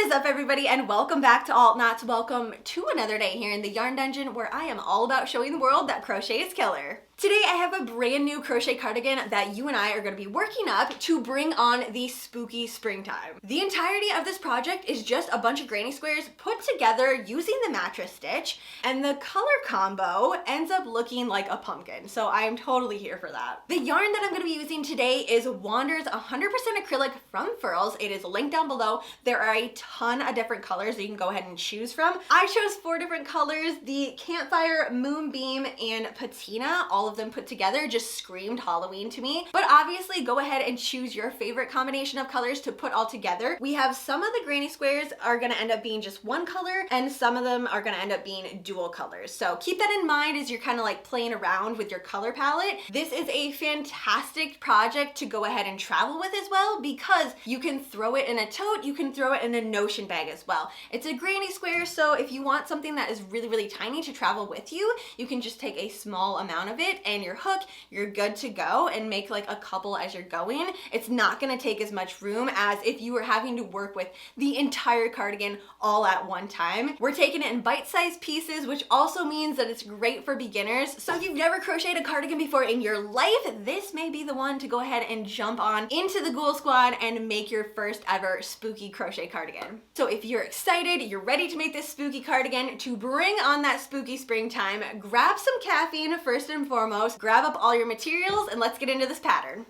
is up, everybody, and welcome back to Altknots. Welcome to another day here in the Yarn Dungeon, where I am all about showing the world that crochet is killer. Today I have a brand new crochet cardigan that you and I are going to be working up to bring on the spooky springtime. The entirety of this project is just a bunch of granny squares put together using the mattress stitch, and the color combo ends up looking like a pumpkin, so I am totally here for that. The yarn that I'm going to be using today is Wander's 100% acrylic from Furls. It is linked down below. There are a ton of different colors that you can go ahead and choose from. I chose 4 different colors: the Campfire, Moonbeam, and Patina. All of them put together just screamed Halloween to me. But obviously go ahead and choose your favorite combination of colors to put all together. We have some of the granny squares are going to end up being just one color, and some of them are going to end up being dual colors. So keep that in mind as you're kind of like playing around with your color palette. This is a fantastic project to go ahead and travel with as well, because you can throw it in a tote, you can throw it in a Notion bag as well. It's a granny square, so if you want something that is really tiny to travel with you, you can just take a small amount of it and your hook, you're good to go, and make like a couple as you're going. It's not going to take as much room as if you were having to work with the entire cardigan all at one time. We're taking it in bite-sized pieces, which also means that it's great for beginners. So if you've never crocheted a cardigan before in your life, this may be the one to go ahead and jump on into the Ghoul Squad and make your first ever spooky crochet cardigan. So if you're excited, you're ready to make this spooky cardigan to bring on that spooky springtime, grab some caffeine first and foremost, grab up all your materials, and let's get into this pattern.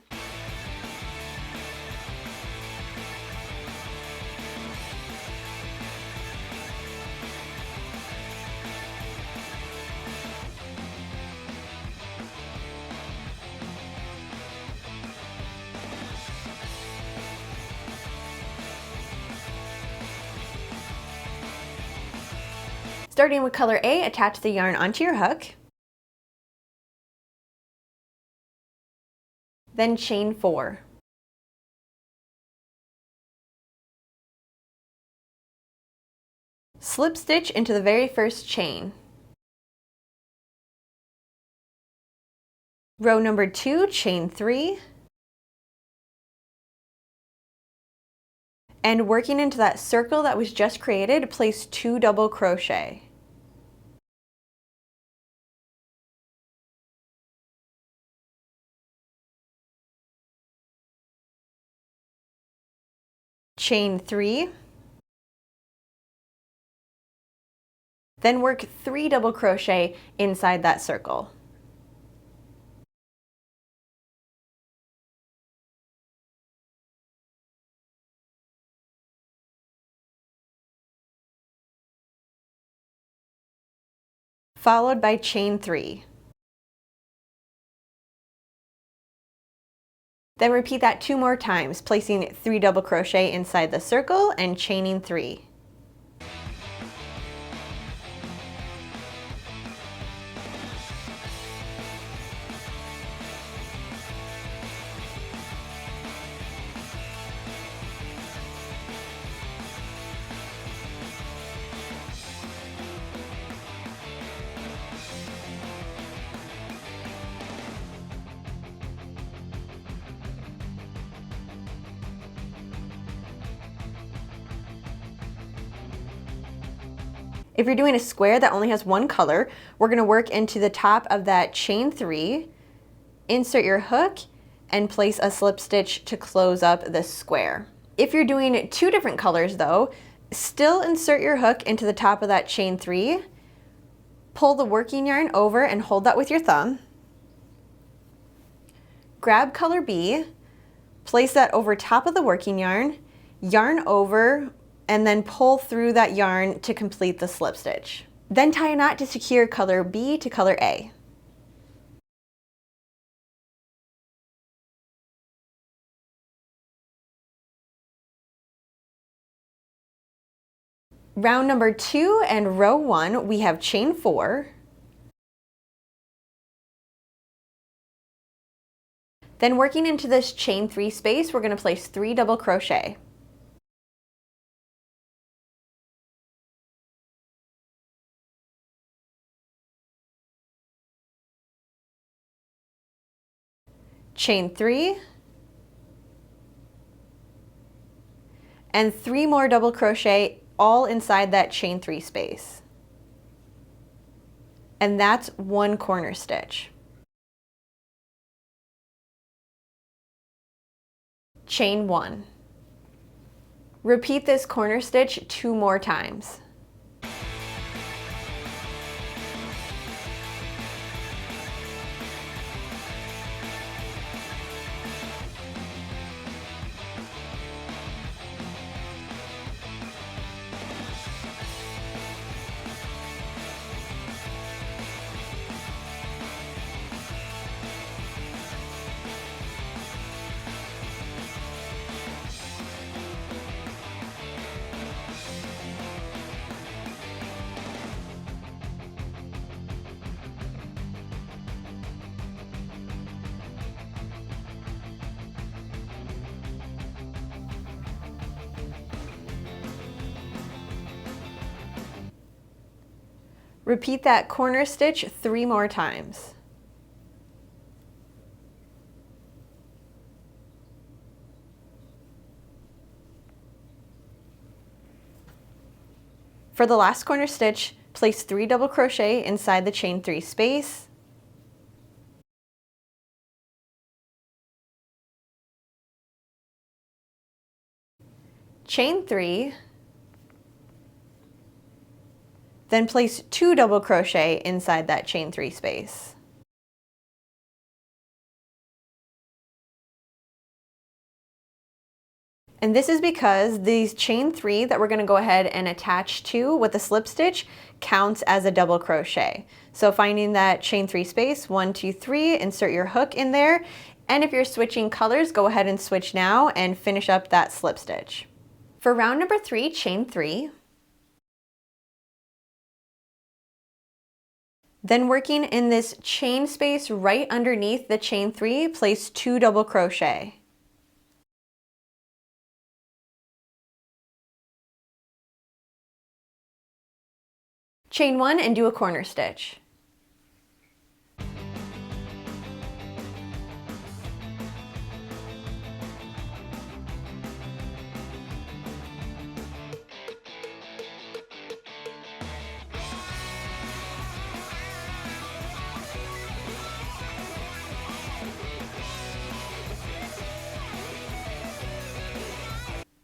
Starting with color A, attach the yarn onto your hook. Then chain 4. Slip stitch into the very first chain. Row number 2, chain 3. And working into that circle that was just created, place 2 double crochet. Chain 3. Then work 3 double crochet inside that circle. Followed by chain 3. Then repeat that 2 more times, placing 3 double crochet inside the circle and chaining 3. If you're doing a square that only has one color, we're going to work into the top of that chain 3, insert your hook, and place a slip stitch to close up this square. If you're doing 2 different colors though, still insert your hook into the top of that chain 3, pull the working yarn over and hold that with your thumb. Grab color B, place that over top of the working yarn over, and then pull through that yarn to complete the slip stitch. Then tie a knot to secure color B to color A. Round number 2 and row 1, we have chain 4. Then working into this chain 3 space, we're going to place 3 double crochet. Chain 3, and 3 more double crochet all inside that chain 3 space. And that's 1 corner stitch. Chain 1. Repeat this corner stitch 2 more times. Repeat that corner stitch 3 more times. For the last corner stitch, place 3 double crochet inside the chain 3 space. Chain 3, then place 2 double crochet inside that chain 3 space. And this is because these chain 3 that we're going to go ahead and attach to with a slip stitch counts as a double crochet. So finding that chain 3 space, 1, 2, 3, insert your hook in there. And if you're switching colors, go ahead and switch now and finish up that slip stitch. For round number 3, chain 3. Then working in this chain space right underneath the chain 3, place 2 double crochet. Chain 1 and do a corner stitch.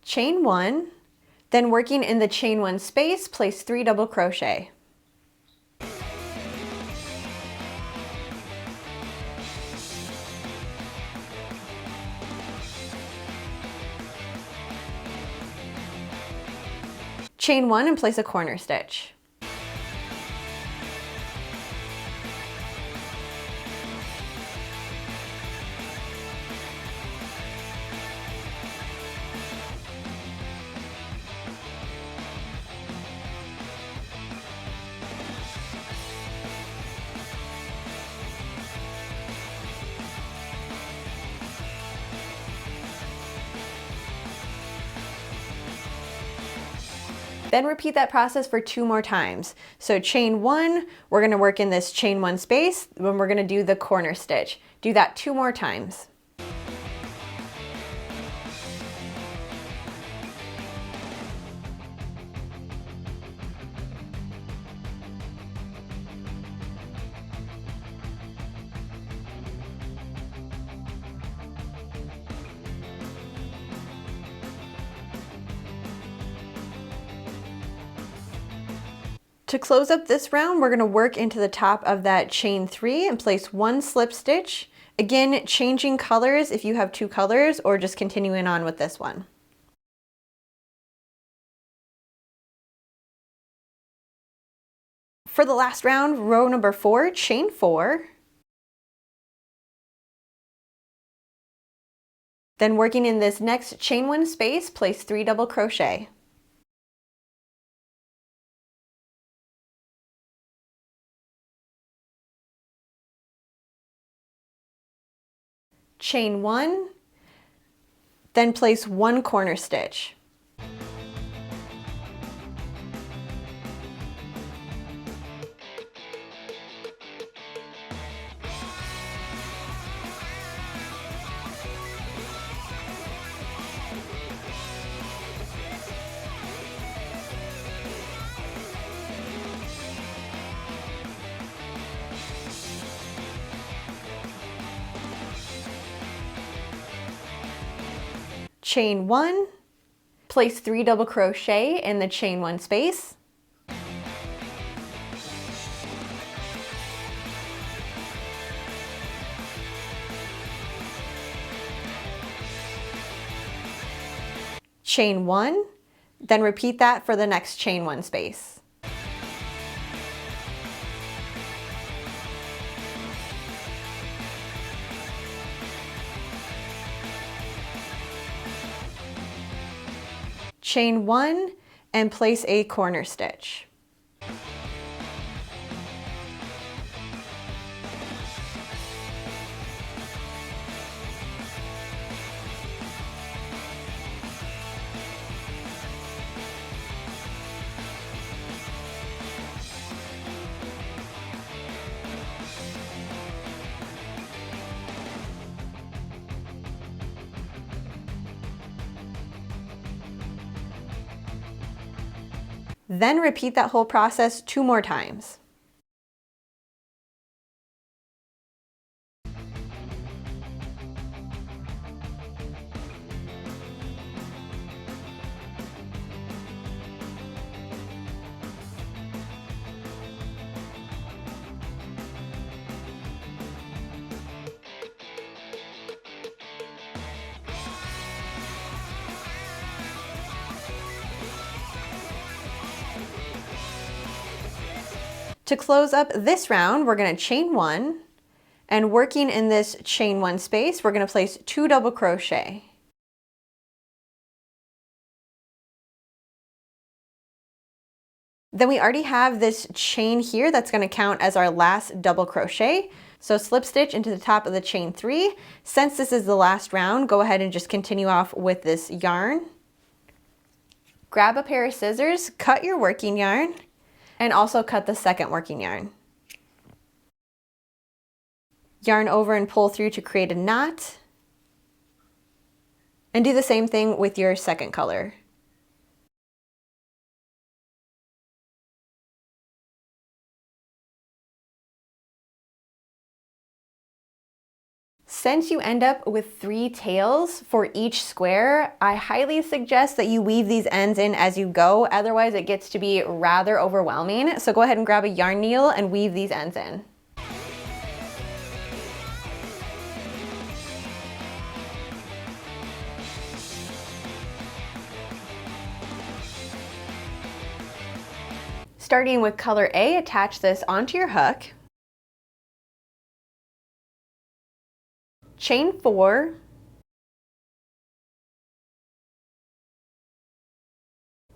Chain 1, then working in the chain 1 space, place 3 double crochet. Chain 1 and place a corner stitch. Then repeat that process for 2 more times. So chain 1, we're going to work in this chain 1 space, then we're going to do the corner stitch. Do that 2 more times. To close up this round, we're going to work into the top of that chain 3 and place 1 slip stitch. Again, changing colors if you have 2 colors or just continuing on with this one. For the last round, row number 4, chain 4. Then working in this next chain 1 space, place 3 double crochet. Chain 1, then place 1 corner stitch. chain 1, place 3 double crochet in the chain 1 space, chain 1, then repeat that for the next chain 1 space. Chain 1 and place a corner stitch. Then repeat that whole process 2 more times. To close up this round, we're going to chain 1, and working in this chain 1 space, we're going to place 2 double crochet. Then we already have this chain here that's going to count as our last double crochet. So slip stitch into the top of the chain 3. Since this is the last round, go ahead and just continue off with this yarn. Grab a pair of scissors, cut your working yarn, and also cut the second working yarn. Yarn over and pull through to create a knot. And do the same thing with your second color. Since you end up with 3 tails for each square, I highly suggest that you weave these ends in as you go, otherwise it gets to be rather overwhelming. So go ahead and grab a yarn needle and weave these ends in. Starting with color A, attach this onto your hook. Chain 4,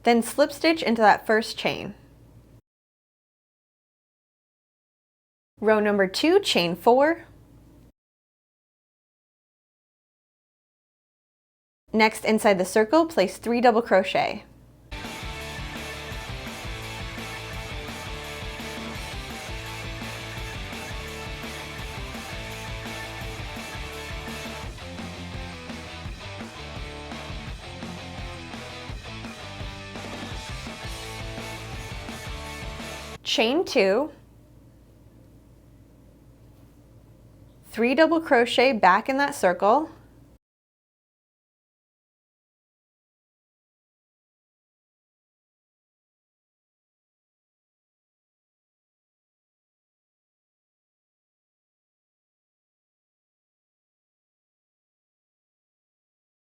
then slip stitch into that first chain. Row number 2, chain 4. Next, inside the circle, place 3 double crochet. Chain 2, 3 double crochet back in that circle,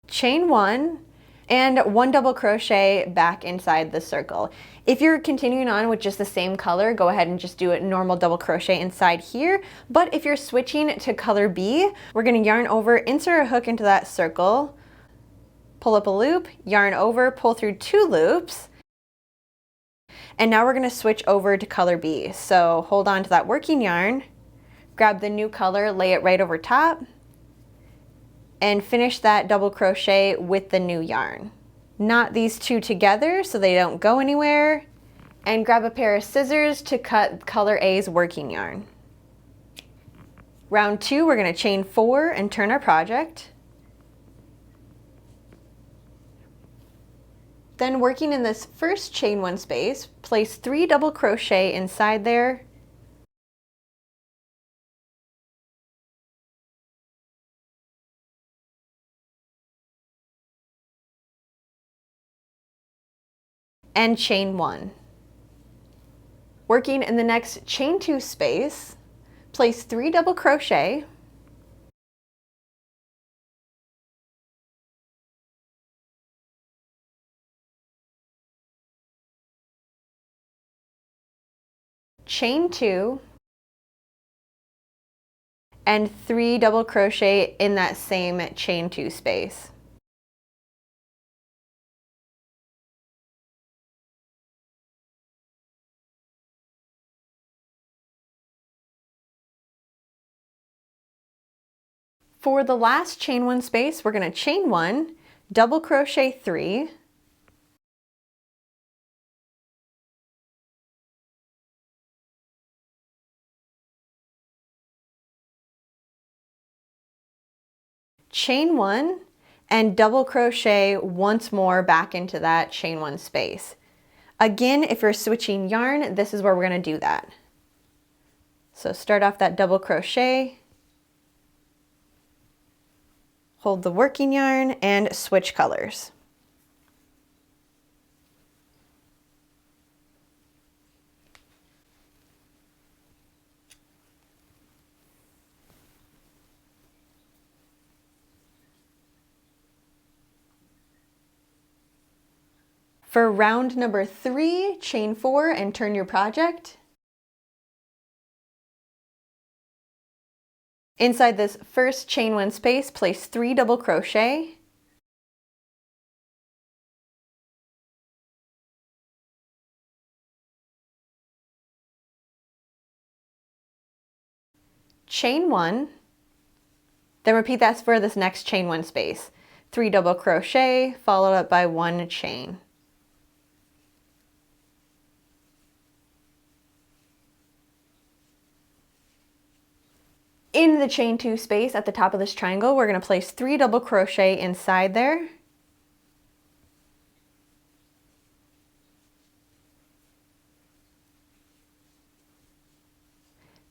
chain 1, and 1 double crochet back inside the circle. If you're continuing on with just the same color, go ahead and just do a normal double crochet inside here. But if you're switching to color B, we're going to yarn over, insert a hook into that circle, pull up a loop, yarn over, pull through 2 loops, and now we're going to switch over to color B. So hold on to that working yarn, grab the new color, lay it right over top, and finish that double crochet with the new yarn. Knot these 2 together so they don't go anywhere, and grab a pair of scissors to cut color A's working yarn. Round 2, we're going to chain 4 and turn our project. Then working in this first chain 1 space, place 3 double crochet inside there, and chain 1. Working in the next chain 2 space, place 3 double crochet, chain 2, and 3 double crochet in that same chain 2 space. For the last chain 1 space, we're going to chain 1, double crochet 3, chain 1, and double crochet once more back into that chain 1 space. Again, if you're switching yarn, this is where we're going to do that. So start off that double crochet, hold the working yarn, and switch colors. For round number 3, chain 4 and turn your project. Inside this first chain 1 space, place 3 double crochet, chain 1, then repeat that for this next chain 1 space. 3 double crochet followed up by 1 chain. In the chain 2 space at the top of this triangle, we're going to place 3 double crochet inside there.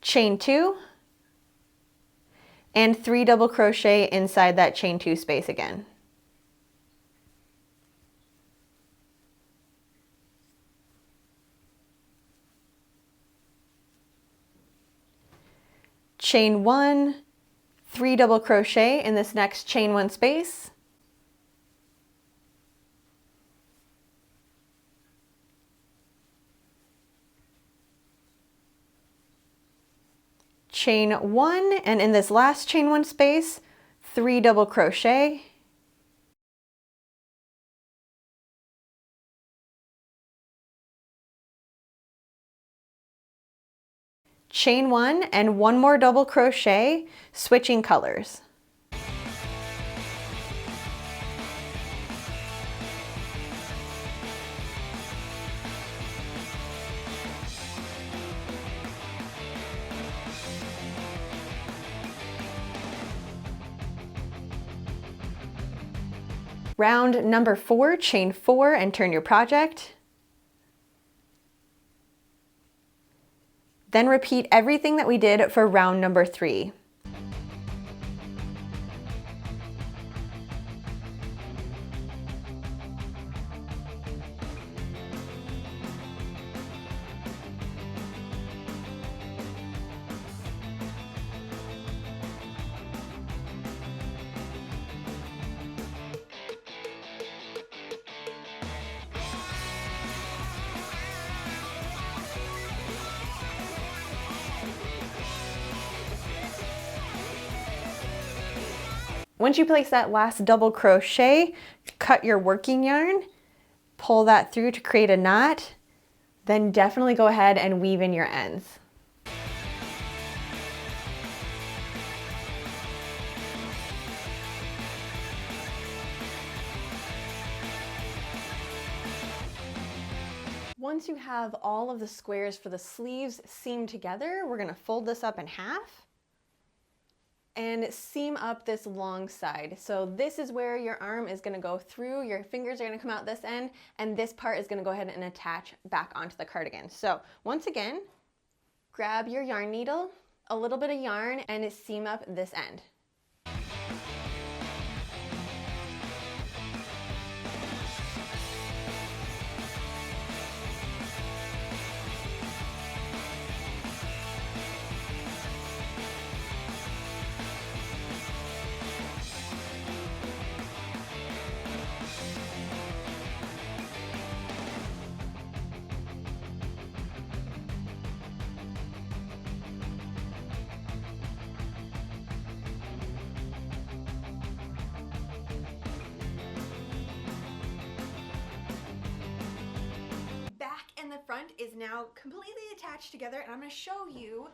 Chain 2, and 3 double crochet inside that chain 2 space again. Chain 1, 3 double crochet in this next chain 1 space. Chain 1, and in this last chain 1 space, 3 double crochet. Chain 1 and 1 more double crochet, switching colors. Round number 4, chain 4 and turn your project. Then repeat everything that we did for round number 3. Once you place that last double crochet, cut your working yarn, pull that through to create a knot, then definitely go ahead and weave in your ends. Once you have all of the squares for the sleeves seamed together, we're going to fold this up in half and seam up this long side. So this is where your arm is going to go through, your fingers are going to come out this end, and this part is going to go ahead and attach back onto the cardigan. So once again, grab your yarn needle, a little bit of yarn, and seam up this end. front is now completely attached together, and I'm going to show you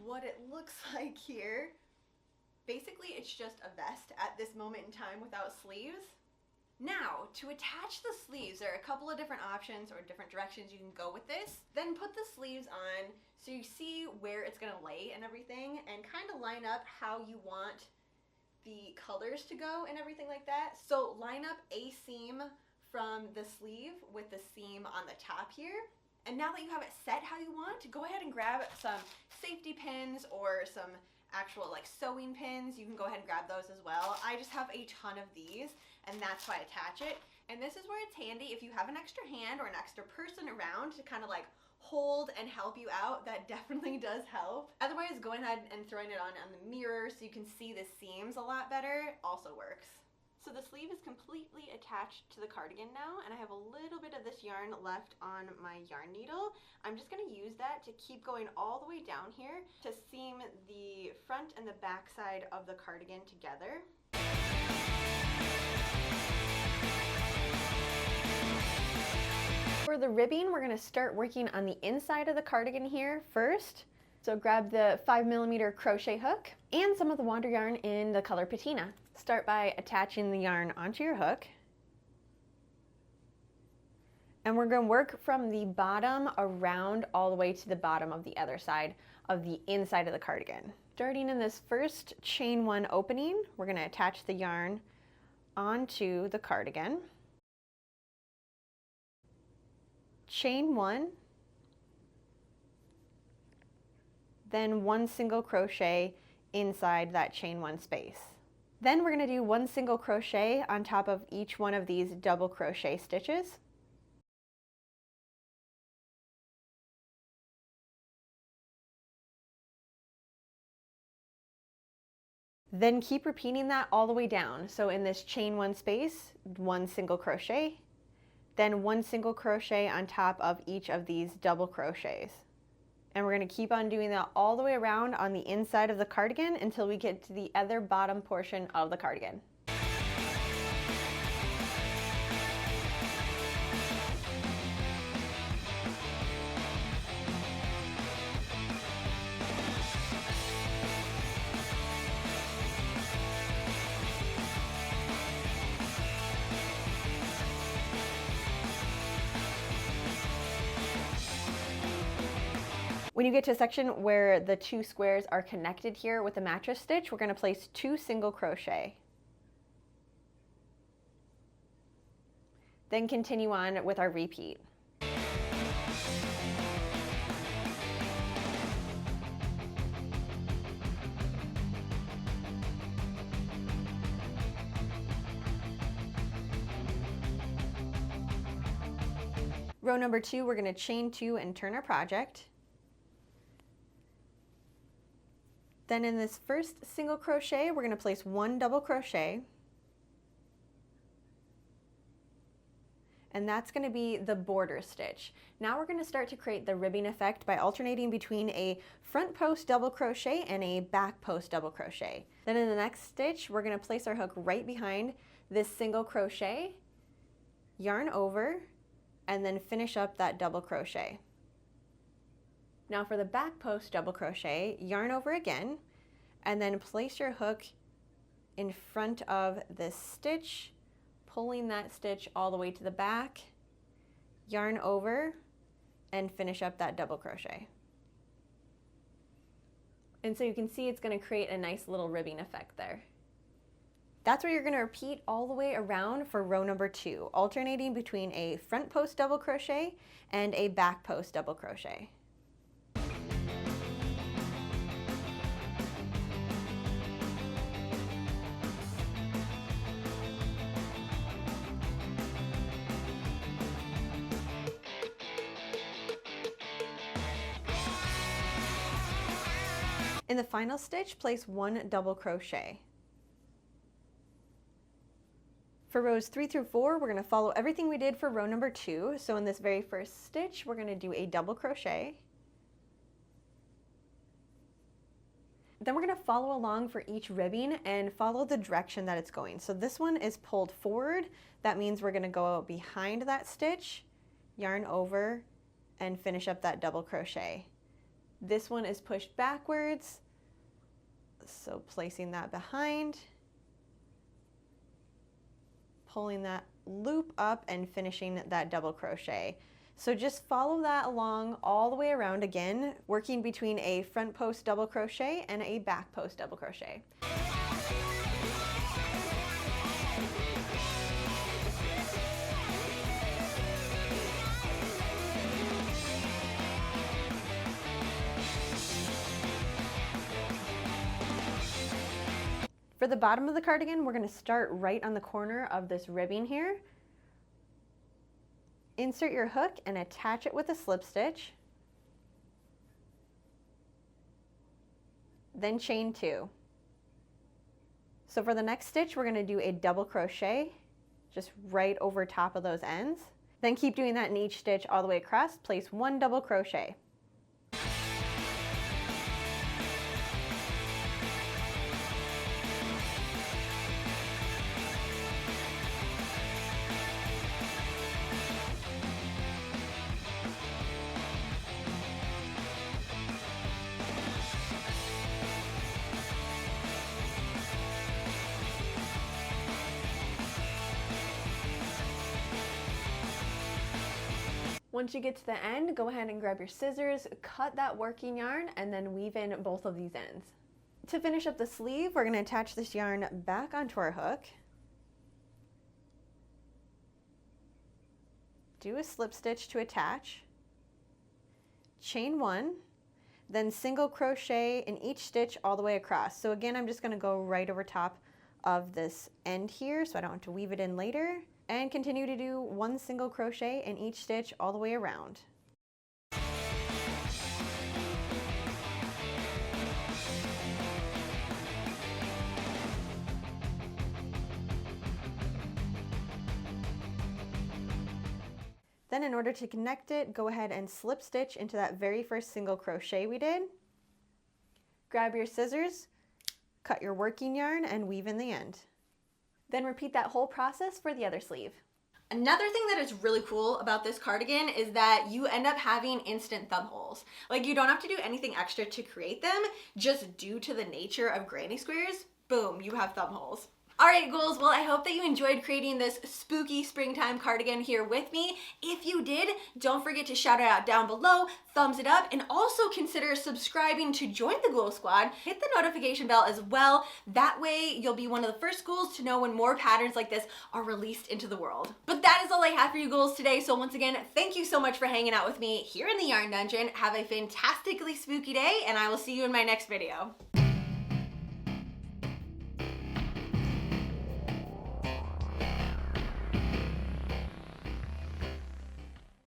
what it looks like here. Basically, it's just a vest at this moment in time without sleeves. Now, to attach the sleeves, there are a couple of different options or different directions you can go with this. Then put the sleeves on so you see where it's going to lay and everything, and kind of line up how you want the colors to go and everything like that. So line up a seam from the sleeve with the seam on the top here. And now that you have it set how you want, go ahead and grab some safety pins or some actual like sewing pins. You can go ahead and grab those as well. I just have a ton of these, and that's why I attach it. And this is where it's handy if you have an extra hand or an extra person around to kind of like hold and help you out. That definitely does help. Otherwise, going ahead and throwing it on the mirror so you can see the seams a lot better also works. So the sleeve is completely attached to the cardigan now, and I have a little bit of this yarn left on my yarn needle. I'm just going to use that to keep going all the way down here to seam the front and the back side of the cardigan together. For the ribbing, we're going to start working on the inside of the cardigan here first. So grab the 5mm crochet hook and some of the wander yarn in the color patina. Start by attaching the yarn onto your hook. And we're going to work from the bottom around all the way to the bottom of the other side of the inside of the cardigan. Starting in this first chain 1 opening, we're going to attach the yarn onto the cardigan. Chain 1, then 1 single crochet inside that chain 1 space. Then we're going to do 1 single crochet on top of each one of these double crochet stitches. Then keep repeating that all the way down. So in this chain 1 space, 1 single crochet, then 1 single crochet on top of each of these double crochets. And we're going to keep on doing that all the way around on the inside of the cardigan until we get to the other bottom portion of the cardigan. When you get to a section where the 2 squares are connected here with a mattress stitch, we're going to place 2 single crochet. Then continue on with our repeat. Row number 2, we're going to chain 2 and turn our project. Then in this first single crochet, we're going to place 1 double crochet. And that's going to be the border stitch. Now we're going to start to create the ribbing effect by alternating between a front post double crochet and a back post double crochet. Then in the next stitch, we're going to place our hook right behind this single crochet, yarn over, and then finish up that double crochet. Now for the back post double crochet, yarn over again, and then place your hook in front of this stitch, pulling that stitch all the way to the back, yarn over, and finish up that double crochet. And so you can see it's going to create a nice little ribbing effect there. That's what you're going to repeat all the way around for row number 2, alternating between a front post double crochet and a back post double crochet. In the final stitch, place 1 double crochet. For rows 3 through 4, we're going to follow everything we did for row number 2. So in this very first stitch, we're going to do a double crochet. Then we're going to follow along for each ribbing and follow the direction that it's going. So this one is pulled forward. That means we're going to go behind that stitch, yarn over, and finish up that double crochet. This one is pushed backwards, so placing that behind, pulling that loop up and finishing that double crochet. So just follow that along all the way around again, working between a front post double crochet and a back post double crochet. For the bottom of the cardigan, we're going to start right on the corner of this ribbing here. Insert your hook and attach it with a slip stitch. Then chain 2. So for the next stitch, we're going to do a double crochet just right over top of those ends. Then keep doing that in each stitch all the way across. Place 1 double crochet. Once you get to the end, go ahead and grab your scissors, cut that working yarn, and then weave in both of these ends. To finish up the sleeve, we're going to attach this yarn back onto our hook. Do a slip stitch to attach. Chain 1, then single crochet in each stitch all the way across. So again, I'm just going to go right over top of this end here so I don't have to weave it in later. And continue to do 1 single crochet in each stitch all the way around. Then in order to connect it, go ahead and slip stitch into that very first single crochet we did. Grab your scissors, cut your working yarn, and weave in the end. Then repeat that whole process for the other sleeve. Another thing that is really cool about this cardigan is that you end up having instant thumb holes. Like, you don't have to do anything extra to create them, just due to the nature of granny squares, boom, you have thumb holes. Alright ghouls, well I hope that you enjoyed creating this spooky springtime cardigan here with me. If you did, don't forget to shout it out down below, thumbs it up, and also consider subscribing to join the Ghoul Squad. Hit the notification bell as well. That way you'll be one of the first ghouls to know when more patterns like this are released into the world. But that is all I have for you ghouls today, so once again, thank you so much for hanging out with me here in the Yarn Dungeon. Have a fantastically spooky day, and I will see you in my next video.